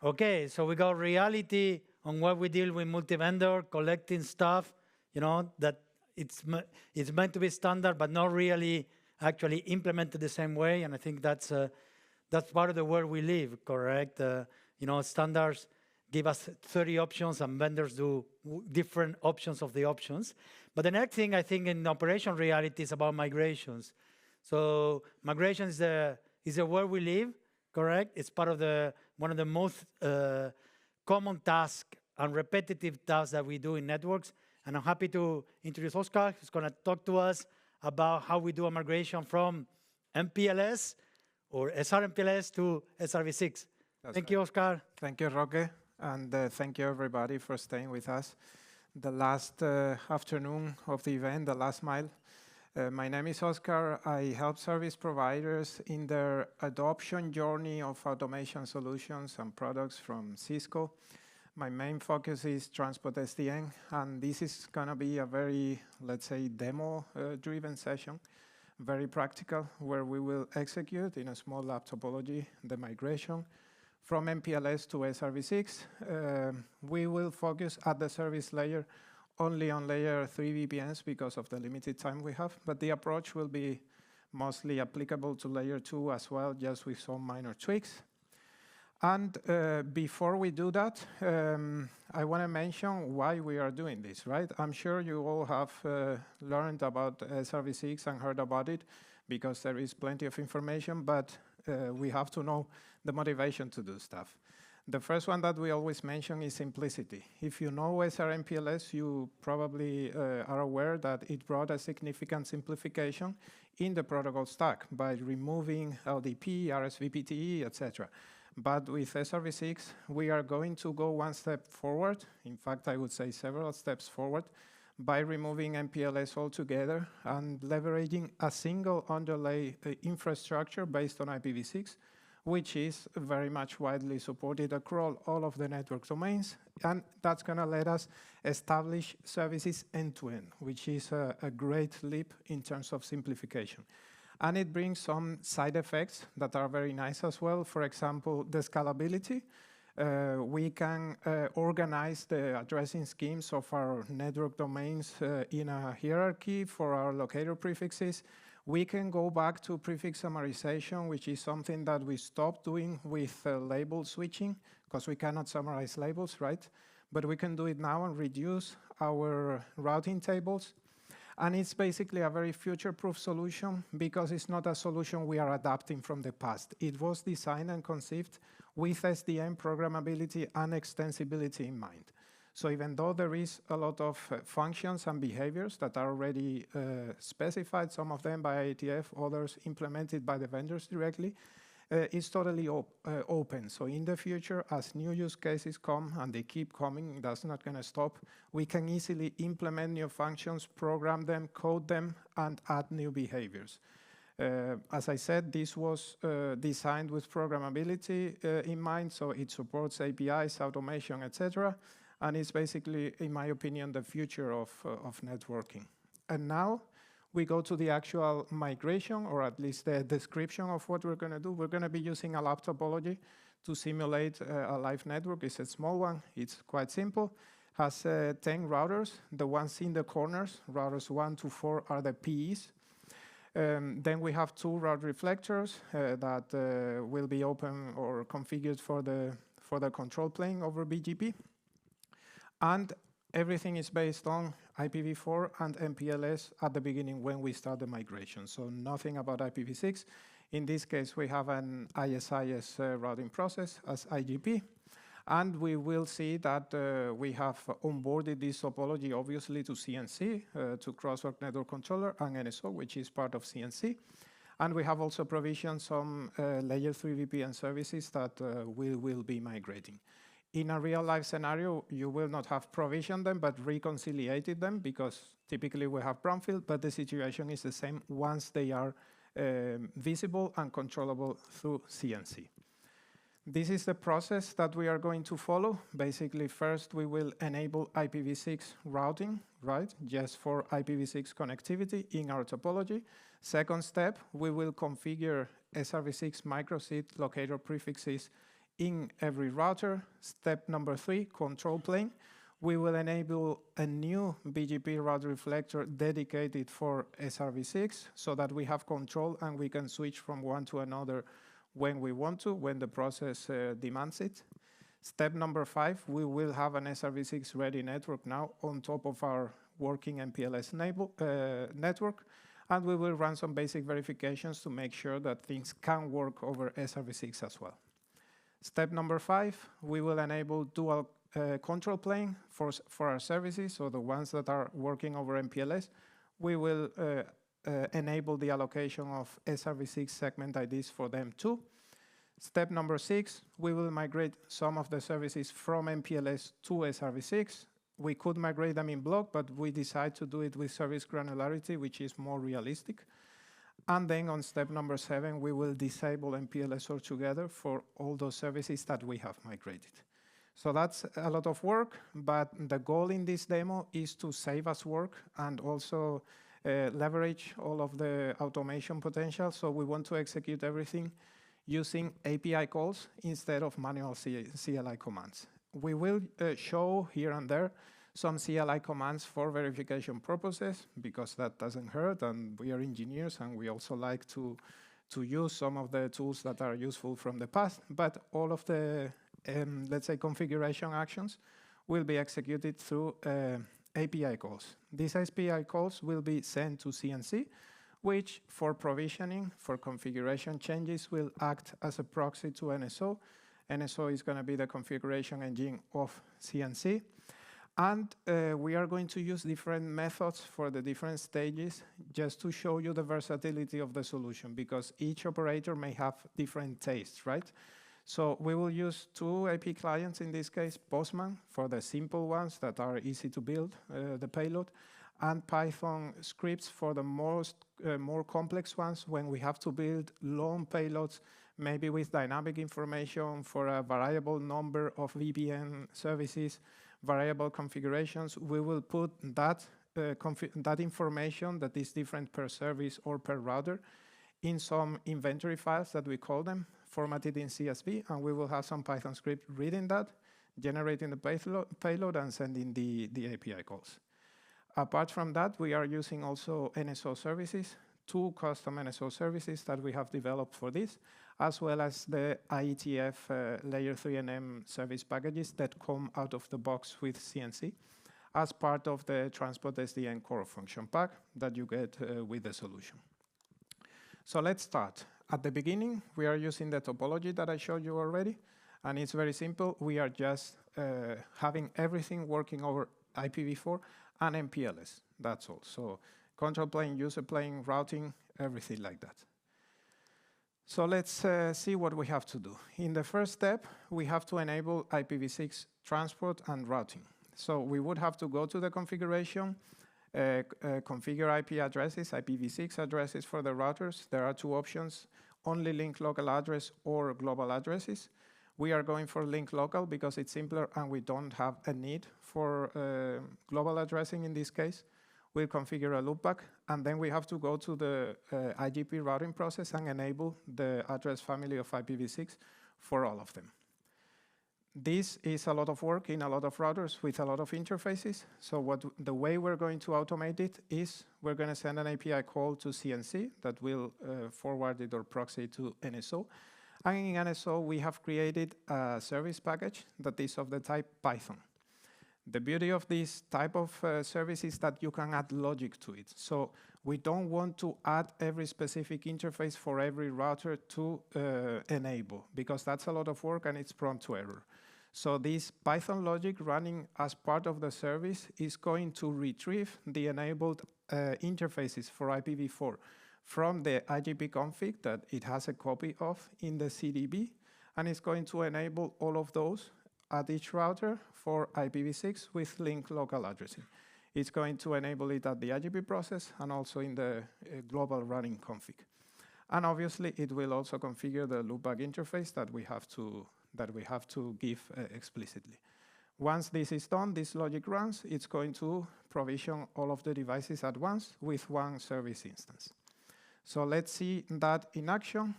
Okay, so we got reality on what we deal with multi-vendor, collecting stuff, that it's meant to be standard, but not really actually implemented the same way. And I think that's part of the world we live, correct? Standards give us 30 options and vendors do different options of the options. But the next thing I think in operation reality is about migrations. So migration is the world we live, correct? It's part of one of the most common tasks and repetitive tasks that we do in networks. And I'm happy to introduce Oscar, who's going to talk to us about how we do a migration from MPLS or SR-MPLS to SRv6. Thank you, Oscar. Thank you, Roque. And thank you, everybody, for staying with us the last afternoon of the event, the last mile. My name is Oscar. I help service providers in their adoption journey of automation solutions and products from Cisco. My main focus is transport SDN, and this is going to be a very, let's say, demo-driven session, very practical, where we will execute in a small lab topology the migration from MPLS to SRv6. We will focus at the service layer only on layer 3 VPNs because of the limited time we have, but the approach will be mostly applicable to layer 2 as well, just with some minor tweaks. And before we do that, I want to mention why we are doing this, right? I'm sure you all have learned about SRv6 and heard about it because there is plenty of information, but we have to know the motivation to do stuff. The first one that we always mention is simplicity. If you know SR-MPLS, you probably are aware that it brought a significant simplification in the protocol stack by removing LDP, RSVPTE, etc. But with SRv6, we are going to go one step forward. In fact, I would say several steps forward by removing MPLS altogether and leveraging a single underlay infrastructure based on IPv6, which is very much widely supported across all of the network domains. And that's going to let us establish services end-to-end, which is a great leap in terms of simplification. And it brings some side effects that are very nice as well. For example, the scalability. We can organize the addressing schemes of our network domains in a hierarchy for our locator prefixes. We can go back to prefix summarization, which is something that we stopped doing with label switching, because we cannot summarize labels, right? But we can do it now and reduce our routing tables. And it's basically a very future-proof solution because it's not a solution we are adapting from the past. It was designed and conceived with SDN programmability and extensibility in mind. So even though there is a lot of functions and behaviors that are already specified, some of them by IETF, others implemented by the vendors directly, it's totally open. So in the future, as new use cases come, and they keep coming, that's not going to stop, we can easily implement new functions, program them, code them, and add new behaviors. As I said, this was designed with programmability in mind, so it supports APIs, automation, etc. And it's basically, in my opinion, the future of networking. And now, we go to the actual migration, or at least the description of what we're going to do. We're going to be using a lab topology to simulate a live network. It's a small one. It's quite simple. Has 10 routers. The ones in the corners, routers 1 to 4, are the PEs. Then we have 2 route reflectors that will be open or configured for the control plane over BGP. And everything is based on IPv4 and MPLS at the beginning when we start the migration. So nothing about IPv6. In this case, we have an ISIS routing process as IGP. And we will see that we have onboarded this topology, obviously, to CNC, to Crosswork Network Controller, and NSO, which is part of CNC. And we have also provisioned some layer 3 VPN services that we will be migrating. In a real-life scenario, you will not have provisioned them, but reconciliated them, because typically we have brownfield, but the situation is the same once they are visible and controllable through CNC. This is the process that we are going to follow. Basically, first we will enable IPv6 routing, right, just for IPv6 connectivity in our topology. Second step, we will configure SRv6 microseed locator prefixes in every router. Step number 3, control plane. We will enable a new BGP route reflector dedicated for SRv6 so that we have control and we can switch from one to another when we want to, when the process demands it. Step number 5, we will have an SRv6 ready network now on top of our working MPLS-enabled network, and we will run some basic verifications to make sure that things can work over SRv6 as well. Step number 5, we will enable dual control plane for our services, so the ones that are working over MPLS. We will enable the allocation of SRv6 segment IDs for them too. Step number 6, we will migrate some of the services from MPLS to SRv6. We could migrate them in block, but we decide to do it with service granularity, which is more realistic. And then on step number 7, we will disable MPLS altogether for all those services that we have migrated. So that's a lot of work, but the goal in this demo is to save us work and also leverage all of the automation potential. So we want to execute everything using API calls instead of manual CLI commands. We will show here and there some CLI commands for verification purposes, because that doesn't hurt, and we are engineers and we also like to use some of the tools that are useful from the past, but all of the, let's say, configuration actions will be executed through API calls. These API calls will be sent to CNC, which for provisioning, for configuration changes, will act as a proxy to NSO. NSO is going to be the configuration engine of CNC. And we are going to use different methods for the different stages just to show you the versatility of the solution, because each operator may have different tastes, right? So we will use 2 AP clients, in this case, Postman, for the simple ones that are easy to build, the payload, and Python scripts for the more complex ones when we have to build long payloads, maybe with dynamic information for a variable number of VPN services, variable configurations. We will put that information that is different per service or per router in some inventory files that we call them, formatted in CSV, and we will have some Python script reading that, generating the payload, and sending the API calls. Apart from that, we are using also NSO services, 2 custom NSO services that we have developed for this, as well as the IETF layer 3NM service packages that come out of the box with CNC as part of the transport SDN core function pack that you get with the solution. So let's start. At the beginning, we are using the topology that I showed you already, and it's very simple. We are just having everything working over IPv4 and MPLS, that's all. So control plane, user plane, routing, everything like that. So let's see what we have to do. In the first step, we have to enable IPv6 transport and routing. So we would have to go to the configuration, configure IP addresses, IPv6 addresses for the routers. There are 2 options, only link local address or global addresses. We are going for link local because it's simpler and we don't have a need for global addressing in this case. We'll configure a loopback, and then we have to go to the IGP routing process and enable the address family of IPv6 for all of them. This is a lot of work in a lot of routers with a lot of interfaces. So the way we're going to automate it is we're going to send an API call to CNC that will forward it or proxy to NSO. And in NSO, we have created a service package that is of the type Python. The beauty of this type of service is that you can add logic to it. So we don't want to add every specific interface for every router to enable, because that's a lot of work and it's prone to error. So this Python logic running as part of the service is going to retrieve the enabled interfaces for IPv4 from the IGP config that it has a copy of in the CDB, and it's going to enable all of those at each router for IPv6 with link local addressing. It's going to enable it at the IGP process and also in the global running config. And obviously, it will also configure the loopback interface that we have to give explicitly. Once this is done, this logic runs. It's going to provision all of the devices at once with one service instance. So let's see that in action.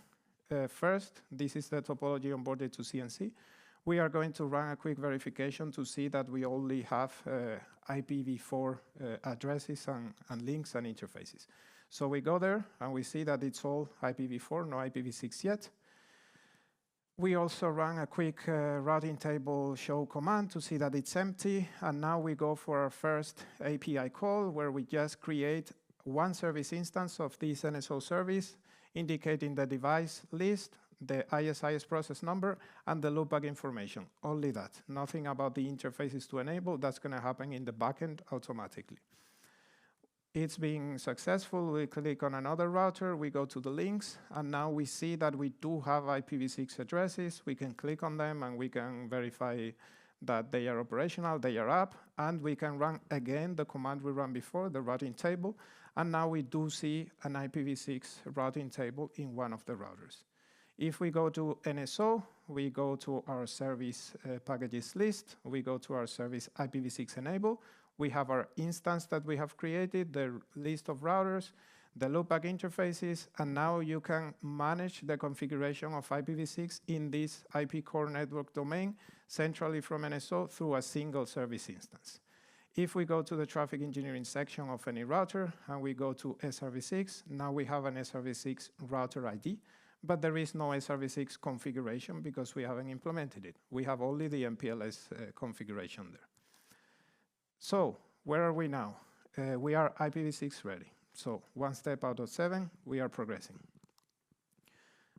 First, this is the topology onboarded to CNC. We are going to run a quick verification to see that we only have IPv4 addresses and links and interfaces. So we go there and we see that it's all IPv4, no IPv6 yet. We also run a quick routing table show command to see that it's empty. And now we go for our first API call where we just create one service instance of this NSO service, indicating the device list, the ISIS process number, and the loopback information. Only that. Nothing about the interfaces to enable. That's going to happen in the backend automatically. It's being successful. We click on another router. We go to the links. And now we see that we do have IPv6 addresses. We can click on them, and we can verify that they are operational, they are up. And we can run again the command we ran before, the routing table. And now we do see an IPv6 routing table in one of the routers. If we go to NSO, we go to our service packages list. We go to our service IPv6-enabled. We have our instance that we have created, the list of routers, the loopback interfaces, and now you can manage the configuration of IPv6 in this IP core network domain centrally from NSO through a single service instance. If we go to the traffic engineering section of any router and we go to SRv6, now we have an SRv6 router ID, but there is no SRv6 configuration because we haven't implemented it. We have only the MPLS configuration there. So where are we now? We are IPv6 ready. So 1 step out of 7, we are progressing.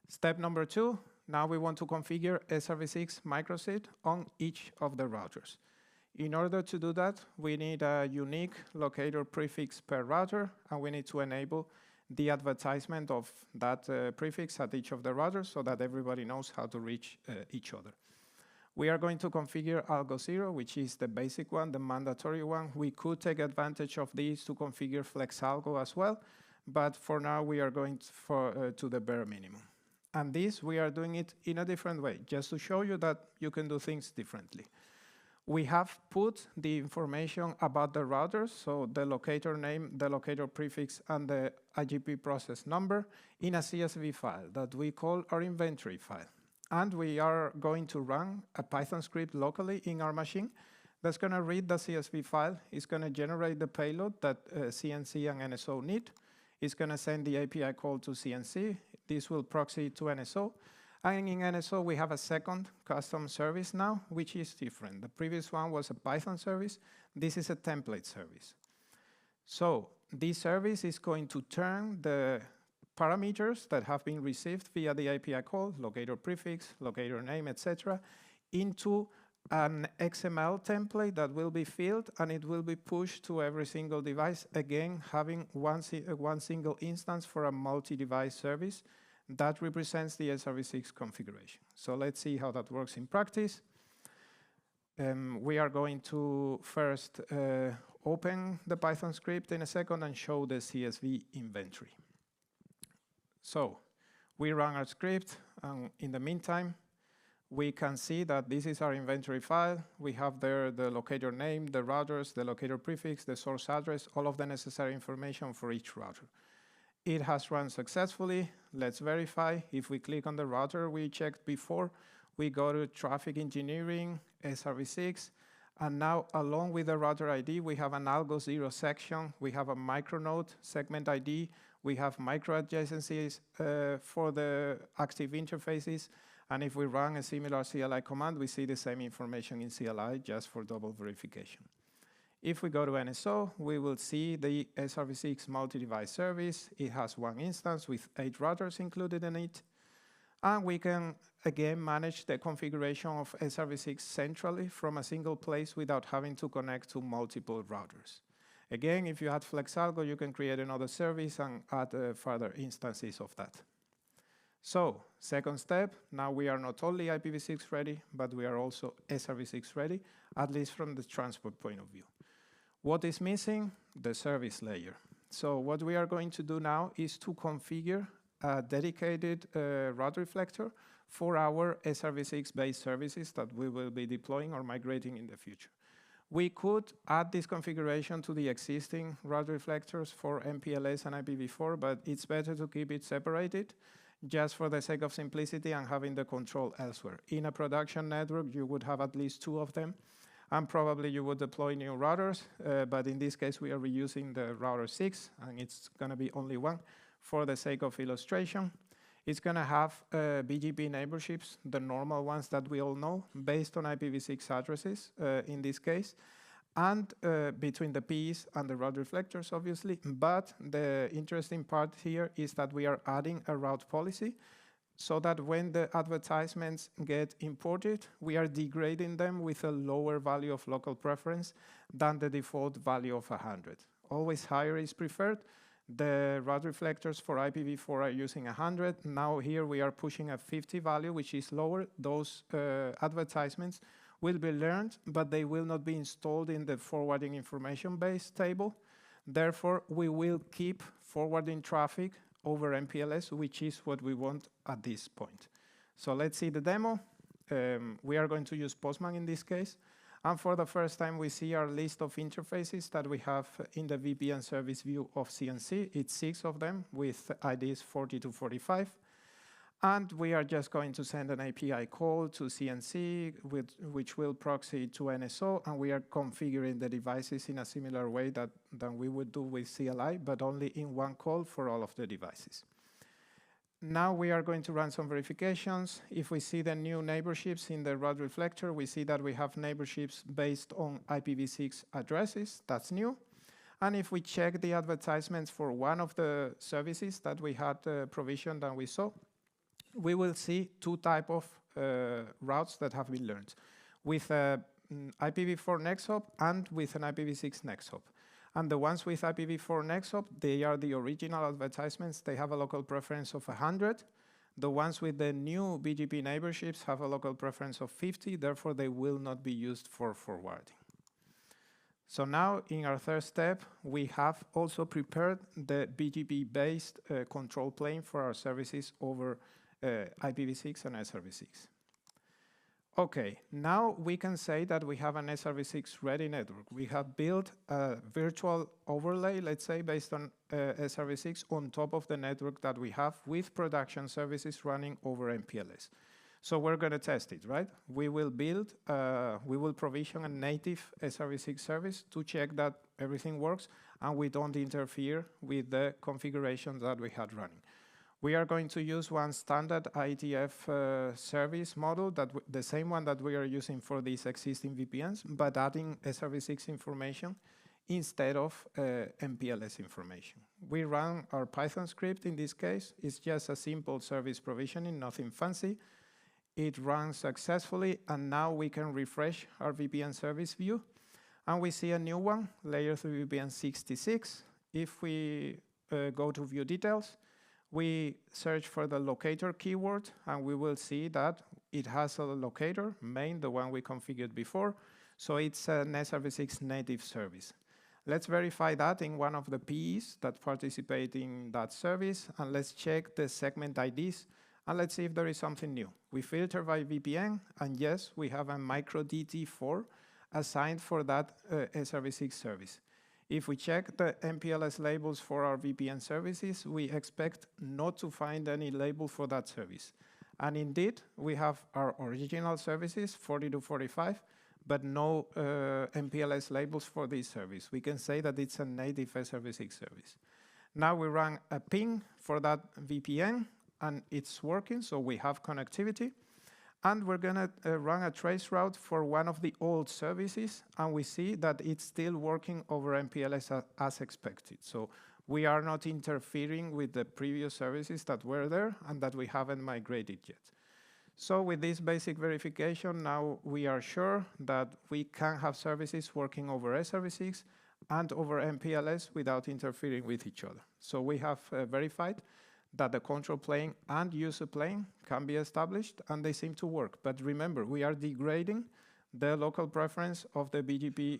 Step number 2, now we want to configure SRv6 microsite on each of the routers. In order to do that, we need a unique locator prefix per router, and we need to enable the advertisement of that prefix at each of the routers so that everybody knows how to reach each other. We are going to configure algo 0, which is the basic one, the mandatory one. We could take advantage of these to configure flex algo as well, but for now we are going to the bare minimum. And this, we are doing it in a different way, just to show you that you can do things differently. We have put the information about the routers, so the locator name, the locator prefix, and the IGP process number in a CSV file that we call our inventory file. And we are going to run a Python script locally in our machine that's going to read the CSV file. It's going to generate the payload that CNC and NSO need. It's going to send the API call to CNC. This will proxy to NSO. And in NSO, we have a second custom service now, which is different. The previous one was a Python service. This is a template service. So this service is going to turn the parameters that have been received via the API call, locator prefix, locator name, etc., into an XML template that will be filled, and it will be pushed to every single device, again, having one single instance for a multi-device service that represents the SRv6 configuration. So let's see how that works in practice. We are going to first open the Python script in a second and show the CSV inventory. So we run our script, and in the meantime, we can see that this is our inventory file. We have there the locator name, the routers, the locator prefix, the source address, all of the necessary information for each router. It has run successfully. Let's verify. If we click on the router we checked before, we go to traffic engineering, SRv6, and now along with the router ID, we have an algo 0 section. We have a micronode segment ID. We have micro adjacencies for the active interfaces. And if we run a similar CLI command, we see the same information in CLI just for double verification. If we go to NSO, we will see the SRv6 multi-device service. It has one instance with 8 routers included in it. And we can, again, manage the configuration of SRv6 centrally from a single place without having to connect to multiple routers. Again, if you had flex algo, you can create another service and add further instances of that. So, second step, now we are not only IPv6 ready, but we are also SRv6 ready, at least from the transport point of view. What is missing? The service layer. So what we are going to do now is to configure a dedicated route reflector for our SRv6-based services that we will be deploying or migrating in the future. We could add this configuration to the existing route reflectors for MPLS and IPv4, but it's better to keep it separated. just for the sake of simplicity and having the control elsewhere. In a production network, you would have at least 2 of them, and probably you would deploy new routers, but in this case, we are reusing the router 6, and it's going to be only 1 for the sake of illustration. It's going to have BGP neighborships, the normal ones that we all know, based on IPv6 addresses in this case, and between the Ps and the route reflectors, obviously. But the interesting part here is that we are adding a route policy so that when the advertisements get imported, we are degrading them with a lower value of local preference than the default value of 100. Always higher is preferred. The route reflectors for IPv4 are using 100. Now here we are pushing a 50 value, which is lower. Those advertisements will be learned, but they will not be installed in the forwarding information base table. Therefore, we will keep forwarding traffic over MPLS, which is what we want at this point. So let's see the demo. We are going to use Postman in this case. And for the first time, we see our list of interfaces that we have in the VPN service view of CNC. It's 6 of them with IDs 40 to 45. And we are just going to send an API call to CNC, which will proxy to NSO, and we are configuring the devices in a similar way than we would do with CLI, but only in one call for all of the devices. Now we are going to run some verifications. If we see the new neighborships in the route reflector, we see that we have neighborships based on IPv6 addresses. That's new. And if we check the advertisements for one of the services that we had provisioned and we saw, we will see 2 types of routes that have been learned, with an IPv4 next hop and with an IPv6 next hop. And the ones with IPv4 next hop, they are the original advertisements. They have a local preference of 100. The ones with the new BGP neighborships have a local preference of 50. Therefore, they will not be used for forwarding. So now, in our third step, we have also prepared the BGP-based control plane for our services over IPv6 and SRv6. Okay, now we can say that we have an SRv6 ready network. We have built a virtual overlay, let's say, based on SRv6 on top of the network that we have with production services running over MPLS. So we're going to test it, right? We will provision a native SRv6 service to check that everything works and we don't interfere with the configuration that we had running. We are going to use one standard IETF service model, the same one that we are using for these existing VPNs, but adding SRv6 information instead of MPLS information. We run our Python script in this case. It's just a simple service provisioning, nothing fancy. It runs successfully, and now we can refresh our VPN service view, and we see a new one, layer 3 VPN 66. If we go to view details, we search for the locator keyword, and we will see that it has a locator, main, the one we configured before, so it's an SRv6 native service. Let's verify that in one of the PEs that participate in that service, and let's check the segment IDs, and let's see if there is something new. We filter by VPN, and yes, we have a micro DT4 assigned for that SRv6 service. If we check the MPLS labels for our VPN services, we expect not to find any label for that service. And indeed, we have our original services, 40 to 45, but no MPLS labels for this service. We can say that it's a native SRv6 service. Now we run a ping for that VPN, and it's working, so we have connectivity. And we're going to run a trace route for one of the old services, and we see that it's still working over MPLS as expected. So we are not interfering with the previous services that were there and that we haven't migrated yet. So with this basic verification, now we are sure that we can have services working over SRv6 and over MPLS without interfering with each other. So we have verified that the control plane and user plane can be established, and they seem to work. But remember, we are degrading the local preference of the BGP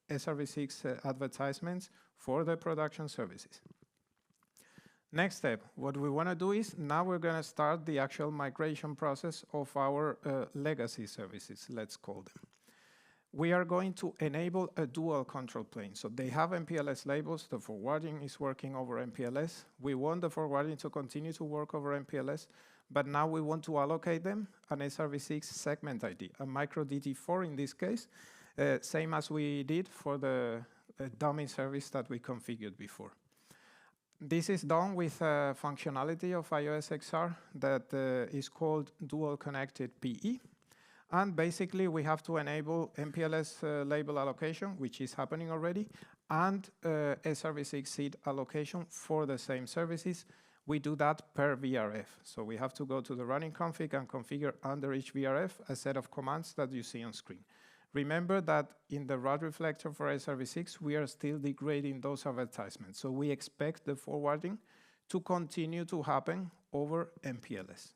SRv6 advertisements for the production services. Next step, what we want to do is, now we're going to start the actual migration process of our legacy services, let's call them. we are going to enable a dual control plane. So they have MPLS labels. The forwarding is working over MPLS. We want the forwarding to continue to work over MPLS, but now we want to allocate them an SRv6 segment ID, a micro DT4 in this case, same as we did for the dummy service that we configured before. This is done with a functionality of iOS XR that is called dual connected PE. And basically, we have to enable MPLS label allocation, which is happening already, and SRv6 seed allocation for the same services. We do that per VRF. So we have to go to the running config and configure under each VRF a set of commands that you see on screen. Remember that in the rod reflector for SRv6, we are still degrading those advertisements. So we expect the forwarding to continue to happen over MPLS.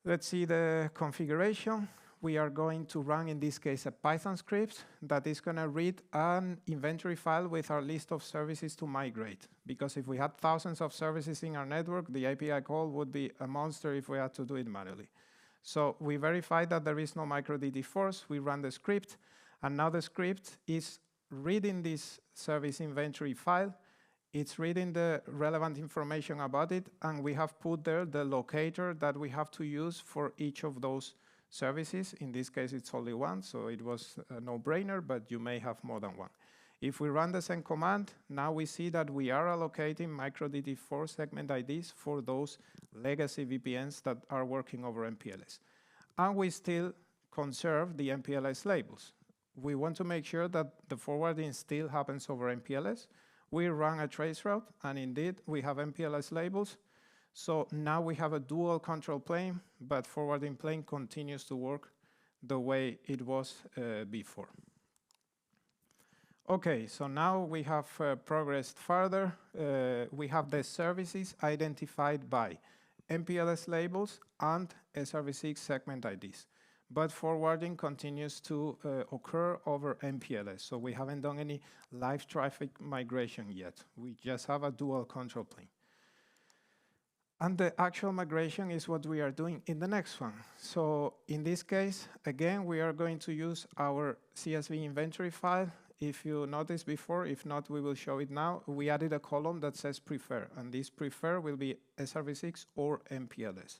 Let's see the configuration. We are going to run, in this case, a Python script that is going to read an inventory file with our list of services to migrate. Because if we had thousands of services in our network, the API call would be a monster if we had to do it manually. So we verify that there is no micro DT4s. We run the script, and now the script is reading this service inventory file. It's reading the relevant information about it, and we have put there the locator that we have to use for each of those services. In this case, it's only one, so it was a no-brainer, but you may have more than one. If we run the same command, now we see that we are allocating micro DT4 segment IDs for those legacy VPNs that are working over MPLS. And we still conserve the MPLS labels. We want to make sure that the forwarding still happens over MPLS. We run a traceroute, and indeed, we have MPLS labels. So now we have a dual control plane, but forwarding plane continues to work the way it was before. Okay, so now we have progressed further. We have the services identified by MPLS labels and SRv6 segment IDs. But forwarding continues to occur over MPLS. So we haven't done any live traffic migration yet. We just have a dual control plane. And the actual migration is what we are doing in the next one. So in this case, again, we are going to use our CSV inventory file. If you noticed before, if not, we will show it now. We added a column that says prefer, and this prefer will be SRv6 or MPLS.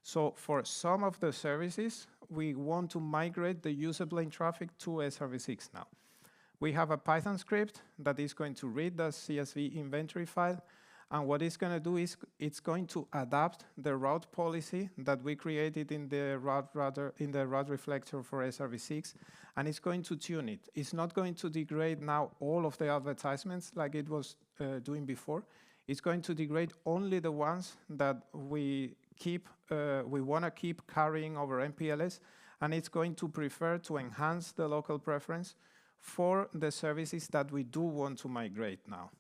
So for some of the services, we want to migrate the user plane traffic to SRv6 now. We have a Python script that is going to read the CSV inventory file, and what it's going to do is it's going to adapt the route policy that we created in the route reflector for SRv6, and it's going to tune it. It's not going to degrade now all of the advertisements like it was doing before. It's going to degrade only the ones that we want to keep carrying over MPLS, and it's going to prefer to enhance the local preference for the services that we do want to migrate now.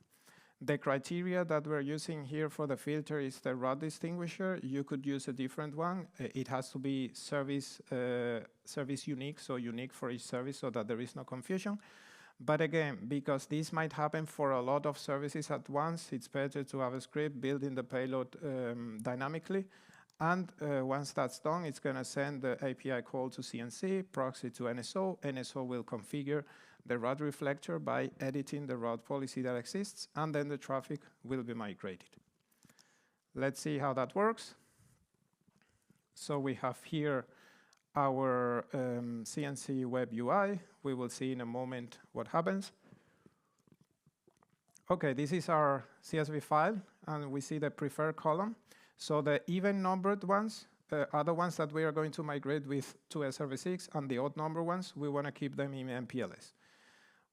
The criteria that we're using here for the filter is the route distinguisher. You could use a different one. It has to be service unique, so unique for each service so that there is no confusion. But again, because this might happen for a lot of services at once, it's better to have a script building the payload dynamically. And once that's done, it's going to send the API call to CNC, proxy to NSO. NSO will configure the route reflector by editing the route policy that exists, and then the traffic will be migrated. Let's see how that works. So we have here our CNC web UI. We will see in a moment what happens. Okay, this is our CSV file, and we see the preferred column. So the even numbered ones are the ones that we are going to migrate with to SRv6, and the odd number ones, we want to keep them in MPLS.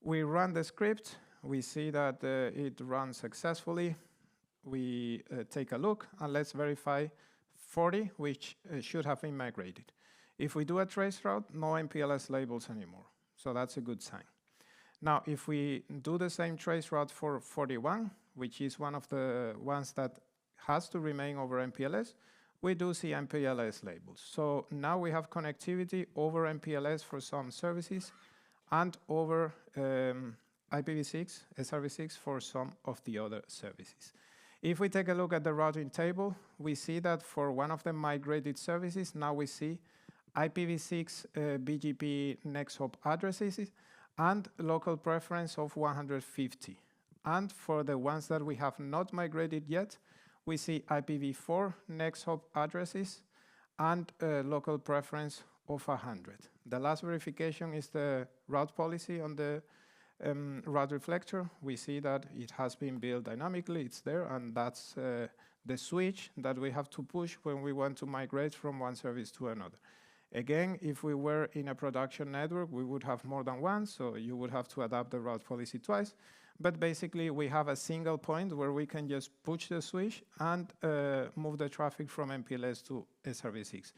We run the script. We see that it runs successfully. We take a look, and let's verify 40, which should have been migrated. If we do a traceroute, no MPLS labels anymore. So that's a good sign. Now, if we do the same traceroute for 41, which is one of the ones that has to remain over MPLS, we do see MPLS labels. So now we have connectivity over MPLS for some services and over IPv6, SRv6 for some of the other services. If we take a look at the routing table, we see that for one of the migrated services, now we see IPv6 BGP next hop addresses, and local preference of 150. And for the ones that we have not migrated yet, we see IPv4 next hop addresses and local preference of 100. The last verification is the route policy on the route reflector. We see that it has been built dynamically, it's there, and that's the switch that we have to push when we want to migrate from one service to another. Again, if we were in a production network, we would have more than one, so you would have to adapt the route policy twice. But basically, we have a single point where we can just push the switch and move the traffic from MPLS to SRv6.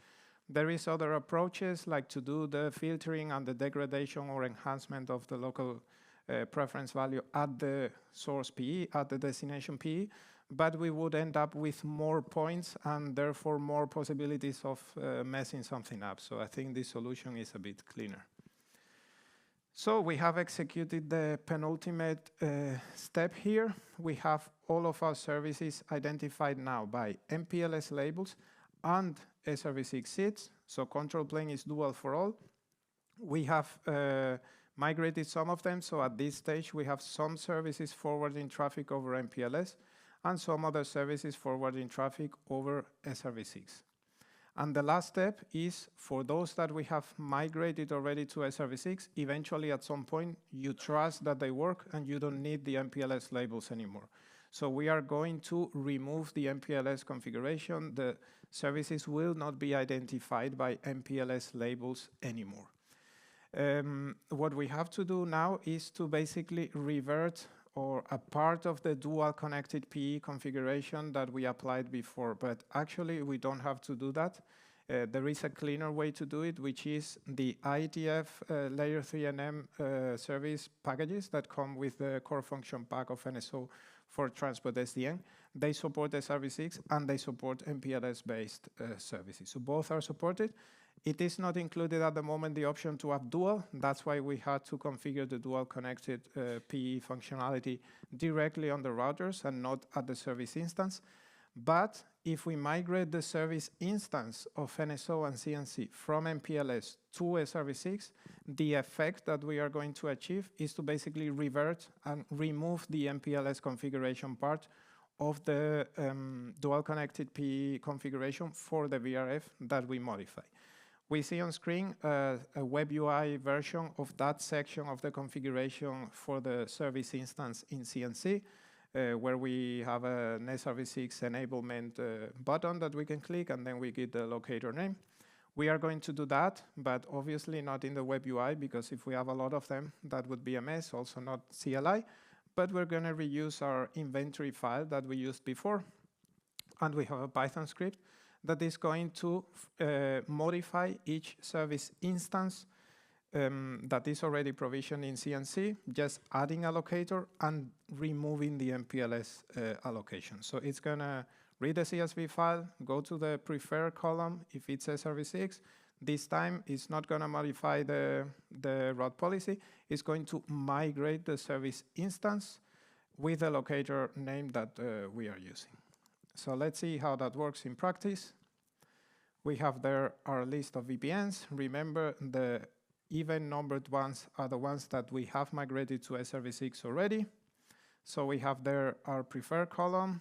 There is other approaches, like to do the filtering and the degradation or enhancement of the local preference value at the source PE, at the destination PE, but we would end up with more points and therefore more possibilities of messing something up. So I think this solution is a bit cleaner. So we have executed the penultimate step here. We have all of our services identified now by MPLS labels and SRv6 seeds. So control plane is dual for all. We have migrated some of them. So at this stage, we have some services forwarding traffic over MPLS and some other services forwarding traffic over SRv6. And the last step is for those that we have migrated already to SRv6, eventually at some point you trust that they work and you don't need the MPLS labels anymore. So we are going to remove the MPLS configuration. The services will not be identified by MPLS labels anymore. What we have to do now is to basically revert or a part of the dual connected PE configuration that we applied before, but actually we don't have to do that. There is a cleaner way to do it, which is the IETF layer 3 NM service packages that come with the core function pack of NSO for transport SDN. They support SRv6 and they support MPLS-based services. So both are supported. It is not included at the moment the option to have dual. That's why we had to configure the dual connected PE functionality directly on the routers and not at the service instance. But if we migrate the service instance of NSO and CNC from MPLS to SRv6, the effect that we are going to achieve is to basically revert and remove the MPLS configuration part of the dual connected PE configuration for the VRF that we modify. We see on screen a web UI version of that section of the configuration for the service instance in CNC, where we have an SRv6 enablement button that we can click, and then we get the locator name. We are going to do that, but obviously not in the web UI, because if we have a lot of them, that would be a mess, also not CLI. But we're going to reuse our inventory file that we used before, and we have a Python script that is going to modify each service instance that is already provisioned in CNC, just adding a locator and removing the MPLS allocation. So it's going to read the CSV file, go to the preferred column if it's SRv6. This time it's not going to modify the route policy. It's going to migrate the service instance with the locator name that we are using. So let's see how that works in practice. We have there our list of VPNs. Remember, the even numbered ones are the ones that we have migrated to SRv6 already. So we have there our preferred column,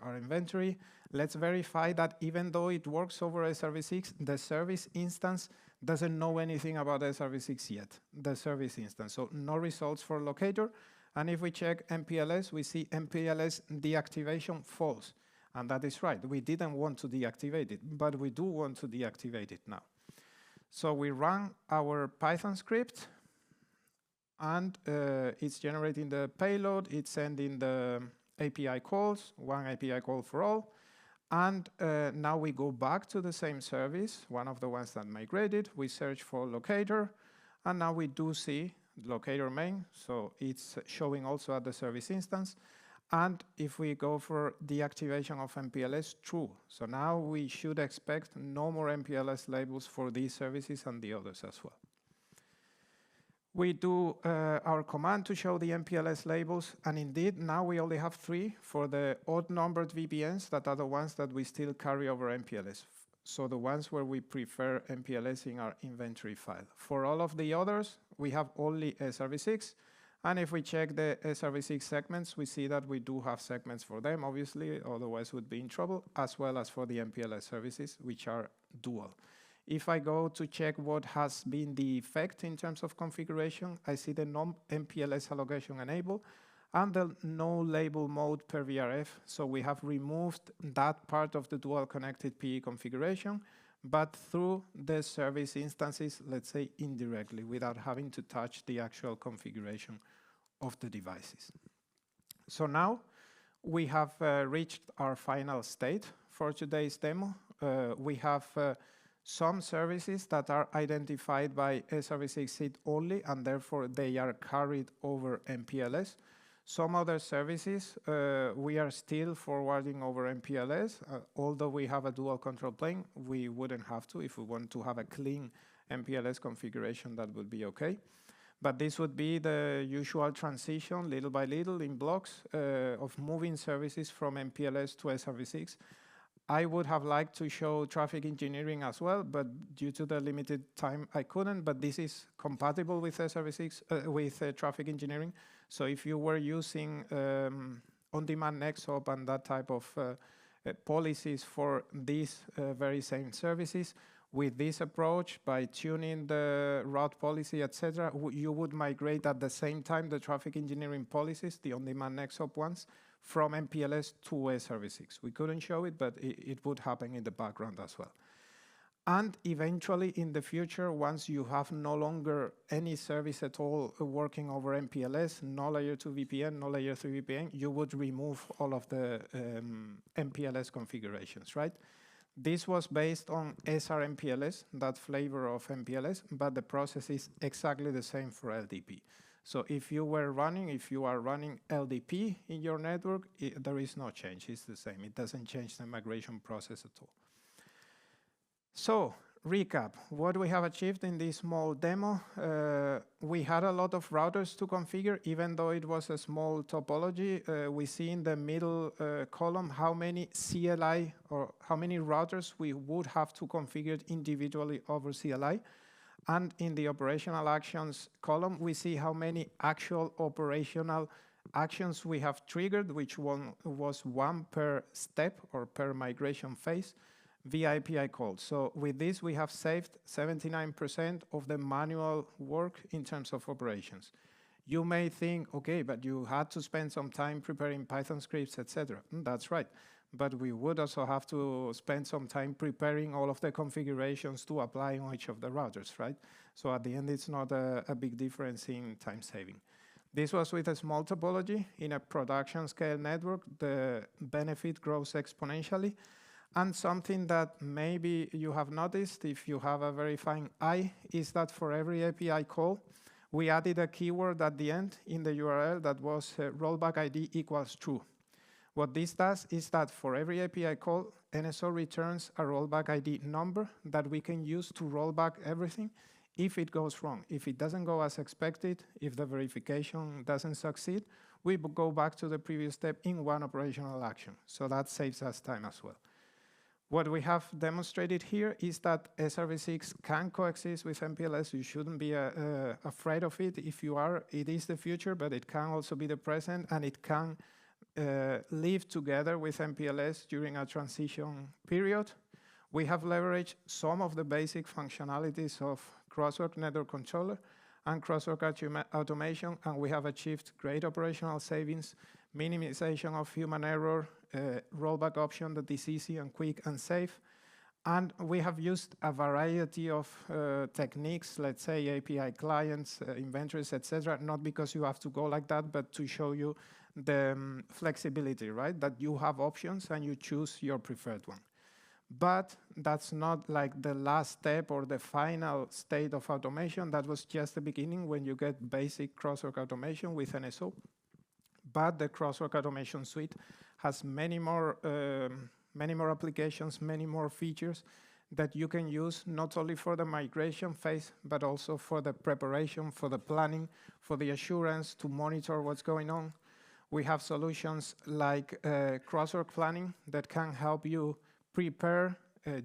our inventory. Let's verify that even though it works over SRv6, the service instance doesn't know anything about SRv6 yet, the service instance. So no results for locator. And if we check MPLS, we see MPLS deactivation false. And that is right. We didn't want to deactivate it, but we do want to deactivate it now. So we run our Python script, and it's generating the payload. It's sending the API calls, one API call for all. And now we go back to the same service, one of the ones that migrated. We search for locator, and now we do see locator main. So it's showing also at the service instance. And if we go for deactivation of MPLS, true. So now we should expect no more MPLS labels for these services and the others as well. We do our command to show the MPLS labels, and indeed now we only have 3 for the odd-numbered VPNs that are the ones that we still carry over MPLS. so the ones where we prefer MPLS in our inventory file. For all of the others, we have only SRv6. And if we check the SRv6 segments, we see that we do have segments for them, obviously, otherwise would be in trouble, as well as for the MPLS services, which are dual. If I go to check what has been the effect in terms of configuration, I see the non-MPLS allocation enabled and the no label mode per VRF. So we have removed that part of the dual connected PE configuration, but through the service instances, let's say indirectly, without having to touch the actual configuration of the devices. So now we have reached our final state for today's demo. We have some services that are identified by SRv6 seed only, and therefore they are carried over MPLS. Some other services, we are still forwarding over MPLS. Although we have a dual control plane, we wouldn't have to. If we want to have a clean MPLS configuration, that would be okay. But this would be the usual transition, little by little, in blocks, of moving services from MPLS to SRv6. I would have liked to show traffic engineering as well, but due to the limited time, I couldn't. But this is compatible with SRv6, with traffic engineering. So if you were using on-demand next hop and that type of policies for these very same services, with this approach, by tuning the route policy, etc., you would migrate at the same time the traffic engineering policies, the on-demand next hop ones, from MPLS to SRv6. We couldn't show it, but it would happen in the background as well. And eventually, in the future, once you have no longer any service at all working over MPLS, no layer 2 VPN, no layer 3 VPN, you would remove all of the MPLS configurations, right? This was based on SR-MPLS, that flavor of MPLS, but the process is exactly the same for LDP. So if you are running LDP in your network, there is no change. It's the same. It doesn't change the migration process at all. So recap, what we have achieved in this small demo. We had a lot of routers to configure, even though it was a small topology. We see in the middle column how many CLI or how many routers we would have to configure individually over CLI. And in the operational actions column, we see how many actual operational actions we have triggered, which one was one per step or per migration phase via API call. So with this, we have saved 79% of the manual work in terms of operations. You may think, okay, but you had to spend some time preparing Python scripts, etc. That's right. But we would also have to spend some time preparing all of the configurations to apply on each of the routers, right? So at the end, it's not a big difference in time saving. This was with a small topology. In a production scale network, the benefit grows exponentially. And something that maybe you have noticed if you have a very fine eye is that for every API call, we added a keyword at the end in the URL that was rollback ID equals true. What this does is that for every API call, NSO returns a rollback ID number that we can use to roll back everything if it goes wrong. If it doesn't go as expected, if the verification doesn't succeed, we go back to the previous step in one operational action. So that saves us time as well. What we have demonstrated here is that SRv6 can coexist with MPLS. You shouldn't be afraid of it. If you are, it is the future, but it can also be the present, and it can live together with MPLS during a transition period. We have leveraged some of the basic functionalities of Crosswork Network Controller and Crosswork Automation, and we have achieved great operational savings, minimization of human error, rollback option that is easy and quick and safe. And we have used a variety of techniques, let's say API clients, inventories, etc., not because you have to go like that, but to show you the flexibility, right? That you have options and you choose your preferred one. But that's not like the last step or the final state of automation. That was just the beginning when you get basic crosswork automation with NSO. But the crosswork automation suite has many more applications, many more features that you can use not only for the migration phase, but also for the preparation, for the planning, for the assurance, to monitor what's going on. We have solutions like crosswork planning that can help you prepare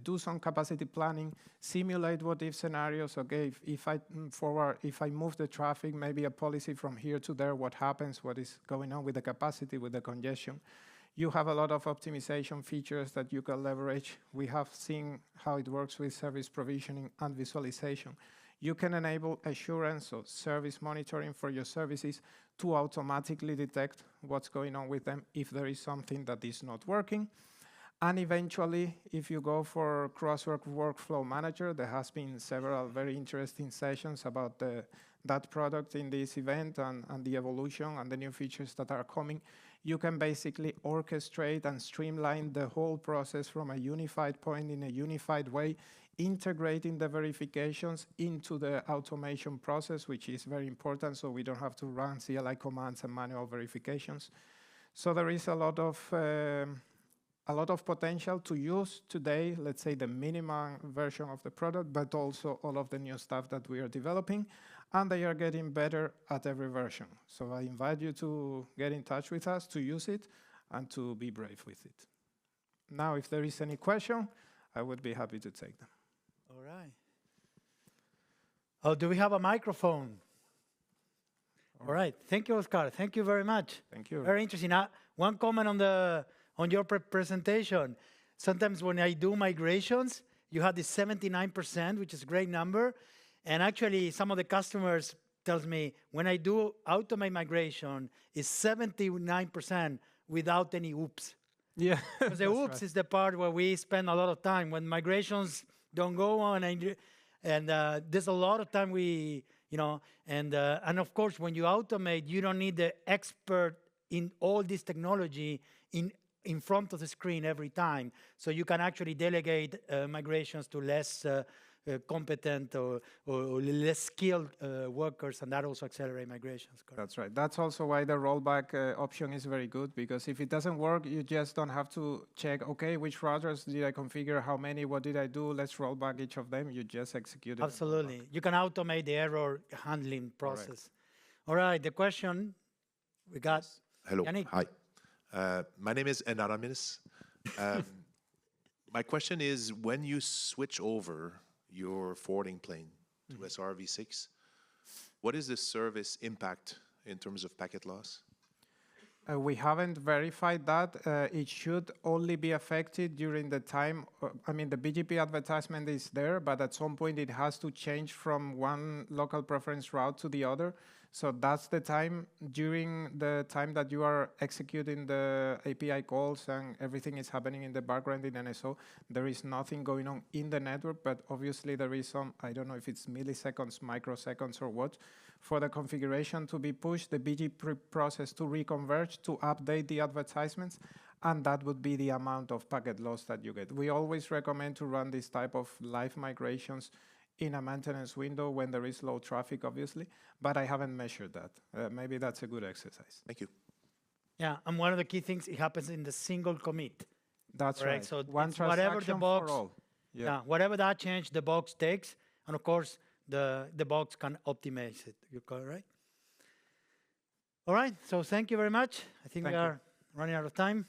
do some capacity planning, simulate what-if scenarios. Okay, if I move the traffic, maybe a policy from here to there, what happens, what is going on with the capacity, with the congestion. You have a lot of optimization features that you can leverage. We have seen how it works with service provisioning and visualization. You can enable assurance or service monitoring for your services to automatically detect what's going on with them if there is something that is not working. And eventually, if you go for Crosswork Workflow Manager, there has been several very interesting sessions about that product in this event and the evolution and the new features that are coming. You can basically orchestrate and streamline the whole process from a unified point in a unified way, integrating the verifications into the automation process, which is very important, so we don't have to run CLI commands and manual verifications. So there is a lot of potential to use today, let's say the minimum version of the product, but also all of the new stuff that we are developing, and they are getting better at every version. So I invite you to get in touch with us, to use it, and to be brave with it. Now, if there is any question, I would be happy to take them. All right. Oh, do we have a microphone? All right. Thank you, Oscar. Thank you very much. Thank you. Very interesting. One comment on your presentation. Sometimes when I do migrations, you have this 79%, which is a great number. And actually, some of the customers tells me when I do automate migration, it's 79% without any oops. Yeah. Because the oops is the part where we spend a lot of time when migrations don't go on, and there's a lot of time and of course when you automate, you don't need the expert in all this technology in front of the screen every time. So you can actually delegate migrations to less competent or less skilled workers, and that also accelerates migrations. Correct? That's right. That's also why the rollback option is very good, because if it doesn't work, you just don't have to check, okay, which routers did I configure, how many, what did I do, let's roll back each of them. You just execute it. Absolutely. You can automate the error handling process. Correct. All right, the question we got. Yes. Hello. Yannick. Hi. My name is Anonymous. My question is, when you switch over your forwarding plane to SRv6, what is the service impact in terms of packet loss? We haven't verified that. It should only be affected during the time, the BGP advertisement is there, but at some point it has to change from one local preference route to the other. So that's the time, during the time that you are executing the API calls and everything is happening in the background in NSO, there is nothing going on in the network, but obviously there is some, I don't know if it's milliseconds, microseconds or what, for the configuration to be pushed, the BGP process to reconverge, to update the advertisements, and that would be the amount of packet loss that you get. We always recommend to run this type of live migrations in a maintenance window when there is low traffic, obviously, but I haven't measured that. Maybe that's a good exercise. Thank you. Yeah, and one of the key things, it happens in the single commit. That's correct? right. So one it's whatever the transaction box, for all. Yeah, whatever that change the box takes, and of course, the box can optimize it. You're correct? All right, so thank you very much. I think we are running out of time.